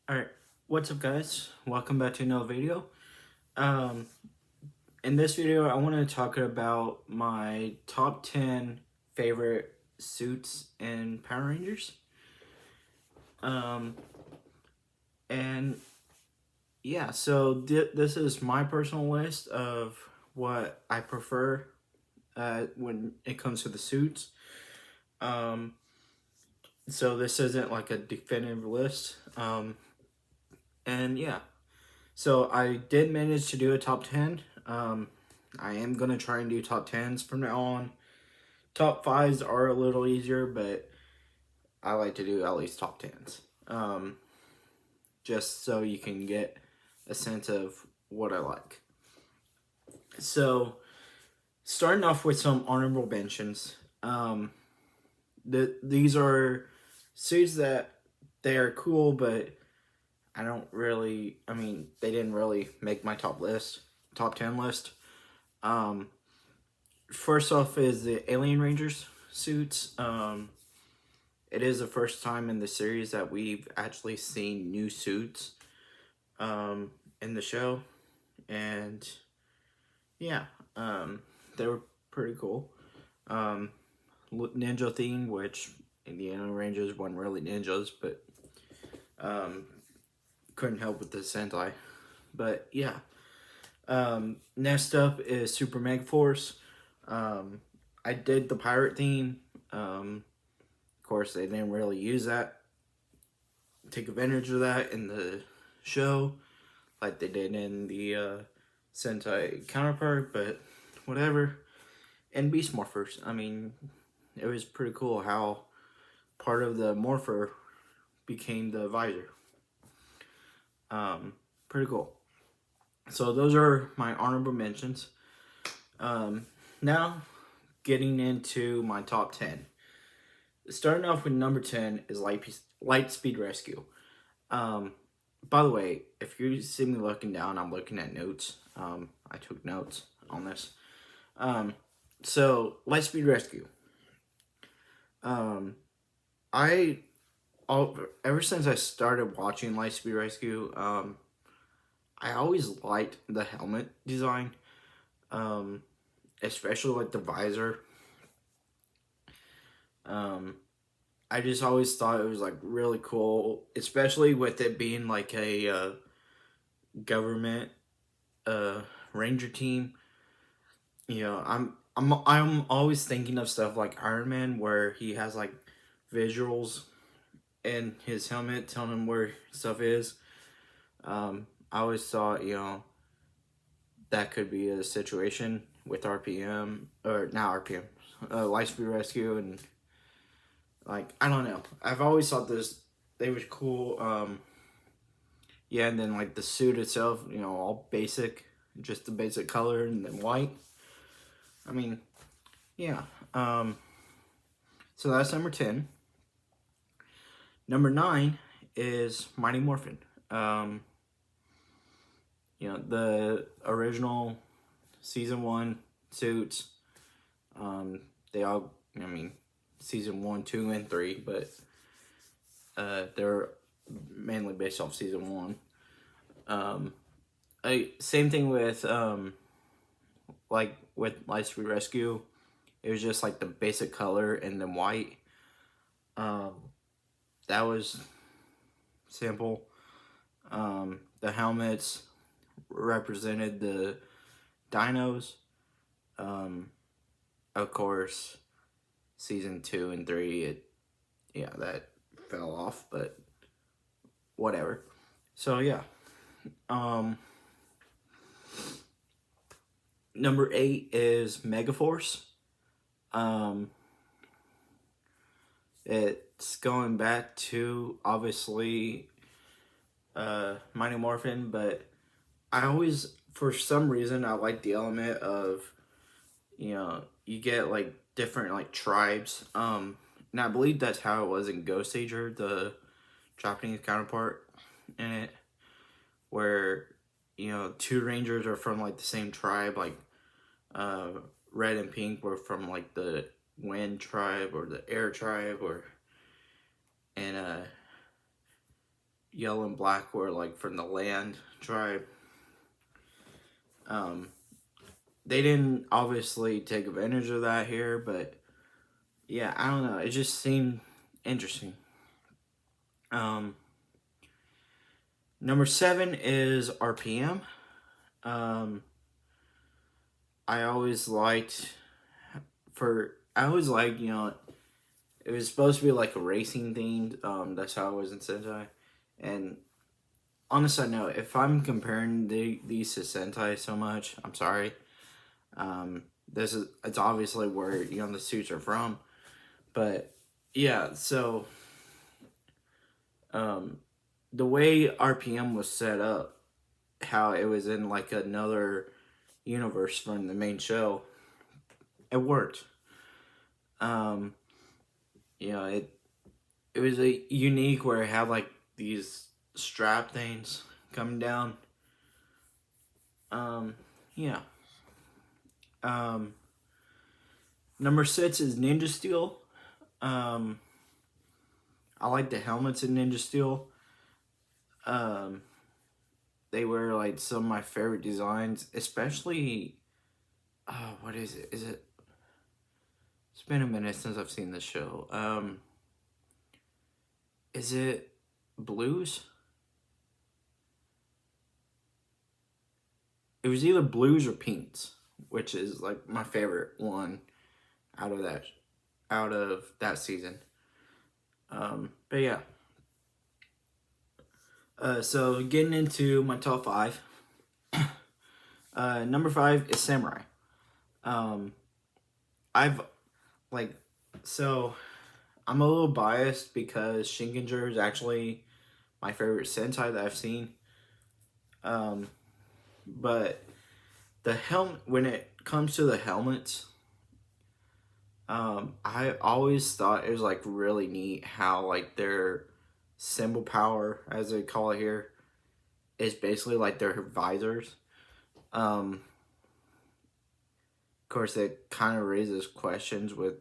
Alright, what's up guys? Welcome back to another video. Um, in this video I want to talk about my top 10 favorite suits in Power Rangers. Um, and yeah, so this is my personal list of what I prefer when it comes to the suits. Um, so this isn't like a definitive list. And yeah. So I did manage to do a top 10. I am going to try and do top 10s from now on. Top 5s are a little easier, but I like to do at least top 10s. Just so you can get a sense of what I like. So, starting off with some honorable mentions. These are suits that they are cool, but they didn't really make my top 10 list. Um, First off is the Alien Rangers suits. It is the first time in the series that we've actually seen new suits in the show, and yeah, they were pretty cool. Ninja theme, which Indiana Rangers weren't really ninjas, but couldn't help with the Sentai. But yeah, next up is Super Mega Force. I did the pirate theme. Of course, they didn't really use that, take advantage of that in the show, like they did in the Sentai counterpart, but whatever. And Beast Morphers, it was pretty cool how part of the Morpher became the visor. Pretty cool. So those are my honorable mentions. Now, getting into my top 10. Starting off with number 10 is Lightspeed Rescue. By the way, if you see me looking down, I'm looking at notes. I took notes on this. So Lightspeed Rescue. I ever since I started watching Lightspeed Rescue, I always liked the helmet design, especially like the visor. I just always thought it was like really cool, especially with it being like a government ranger team. You know, I'm always thinking of stuff like Iron Man, where he has like visuals in his helmet telling him where stuff is. I always thought, that could be a situation with RPM, or not RPM, Lightspeed Rescue, and like, I don't know. I've always thought they was cool. Yeah, and then like the suit itself, all basic, just the basic color and then white. I mean, yeah. So that's number 10. Number 9 is Mighty Morphin. The original season 1 suits. They all, season 1, 2, and 3, but they're mainly based off season 1. Same thing with like with Lightspeed Rescue. It was just like the basic color and then white. That was simple. The helmets represented the dinos. Of course, season 2 and 3, that fell off, but whatever. So yeah. Number 8 is Megaforce. It's going back to, obviously, Mighty Morphin, but I always, for some reason, I like the element of, you get like different like tribes. And I believe that's how it was in Ghost Ager, the Japanese counterpart in it, where 2 rangers are from like the same tribe, like red and pink were from like the wind tribe or the air tribe, and yellow and black were like from the Land tribe. They didn't obviously take advantage of that here, but yeah, I don't know. It just seemed interesting. Number 7 is RPM. I always liked you know, it was supposed to be like a racing themed. That's how it was in Sentai. And on a side note, if I'm comparing these to Sentai so much, I'm sorry. It's obviously where, you know, the suits are from. But yeah, so the way RPM was set up, how it was in like another universe from the main show, it worked. You know, it was a unique where it had like these strap things coming down. Yeah. Number 6 is Ninja Steel. I like the helmets in Ninja Steel. They were like some of my favorite designs, especially. What is it? It's been a minute since I've seen the show. Is it Blues? It was either Blues or Pinks, which is like my favorite one out of that season. But yeah. So getting into my top 5. Number 5 is Samurai. I've like so I'm a little biased because Shinkenger is actually my favorite Sentai that I've seen. But when it comes to the helmets, I always thought it was like really neat how like their symbol power, as they call it here, is basically like their visors. Of course, it kind of raises questions with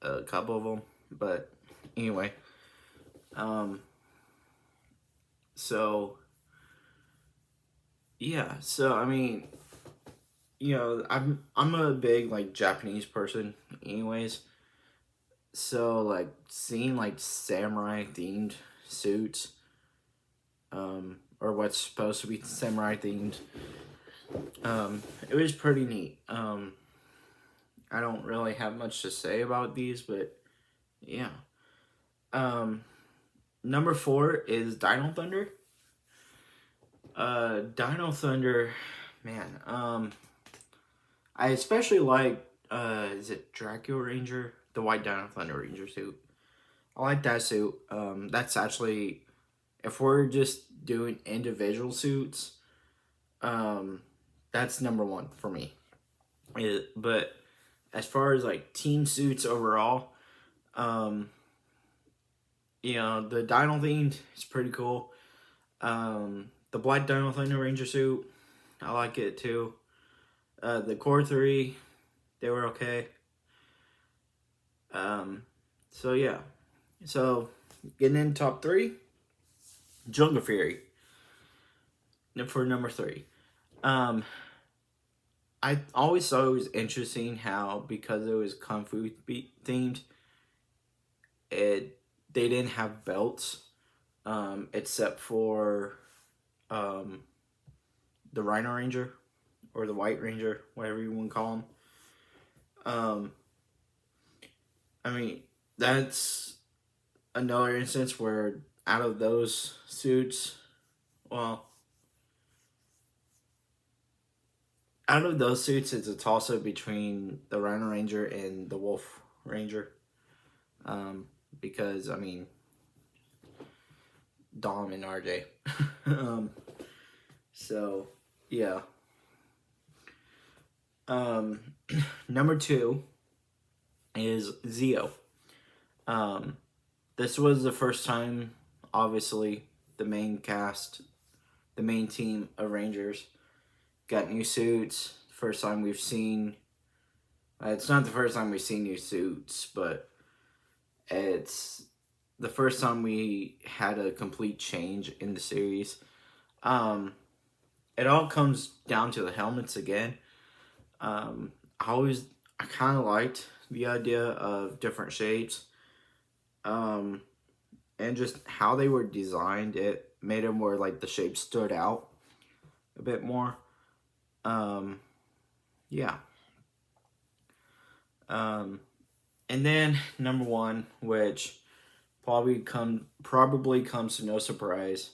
a couple of them, but anyway. So yeah, so I mean, you know, I'm a big like Japanese person, anyways. So like seeing like samurai themed suits, or what's supposed to be samurai themed, it was pretty neat. I don't really have much to say about these, but yeah. Number 4 is Dino Thunder. Dino Thunder, man. I especially like is it Dracula Ranger, the white Dino Thunder Ranger suit. I like that suit. That's actually, if we're just doing individual suits, that's number 1 for me. But as far as like team suits overall, you know, the Dino themed is pretty cool. The black Dino Thunder Ranger suit, I like it too. The core 3, they were okay. So yeah. So getting in top 3, Jungle Fury. For number 3. I always thought it was interesting how, because it was Kung Fu themed, they didn't have belts, except for the Rhino Ranger, or the White Ranger, whatever you want to call him. I mean, that's another instance where out of those suits, well, out of those suits, it's a toss-up between the Rhino Ranger and the Wolf Ranger. Because, I mean, Dom and RJ. So, yeah. Number 2 is Zeo. This was the first time, obviously, the main team of Rangers got new suits. First time we've seen, it's not the first time we've seen new suits, but it's the first time we had a complete change in the series. It all comes down to the helmets again. I kind of liked the idea of different shapes, and just how they were designed. It made them where like the shape stood out a bit more. Yeah. And then number one, which probably comes to no surprise,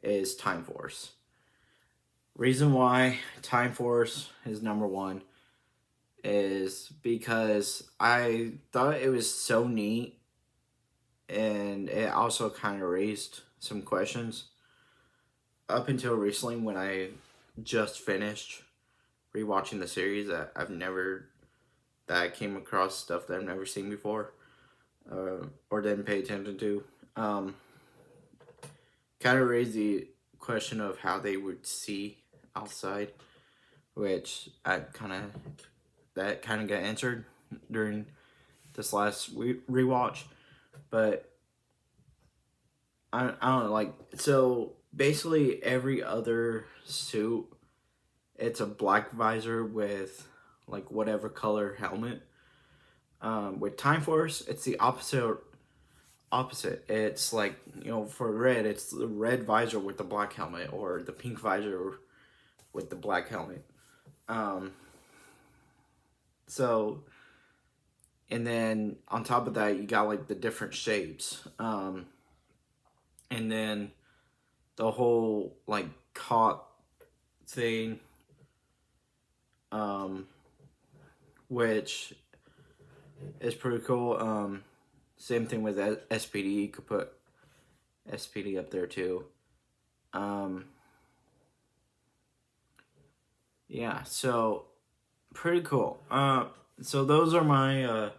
is Time Force. Reason why Time Force is number one is because I thought it was so neat, and it also kind of raised some questions up until recently when I just finished rewatching the series that I came across stuff that I've never seen before, or didn't pay attention to. Kind of raised the question of how they would see outside, which that kind of got answered during this last rewatch. But I don't know, like, so basically every other suit, it's a black visor with like whatever color helmet. With Time Force, it's the opposite. It's like, for red, it's the red visor with the black helmet, or the pink visor with the black helmet. So, and then on top of that, you got like the different shapes. And then the whole like caught thing, which is pretty cool. Same thing with SPD. You could put SPD up there too. Yeah, so pretty cool. So those are my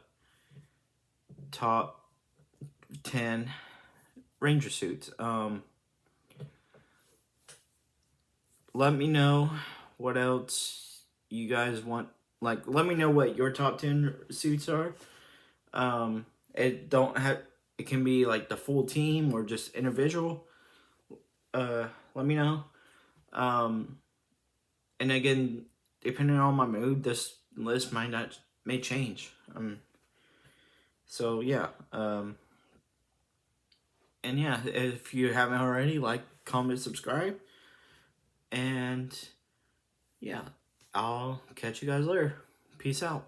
top 10 Ranger suits. Let me know what else you guys want. Like, let me know what your top 10 suits are. It can be like the full team or just individual. Let me know. And again, depending on my mood, this list may change. So yeah. And yeah, if you haven't already, like, comment, subscribe. And yeah, I'll catch you guys later. Peace out.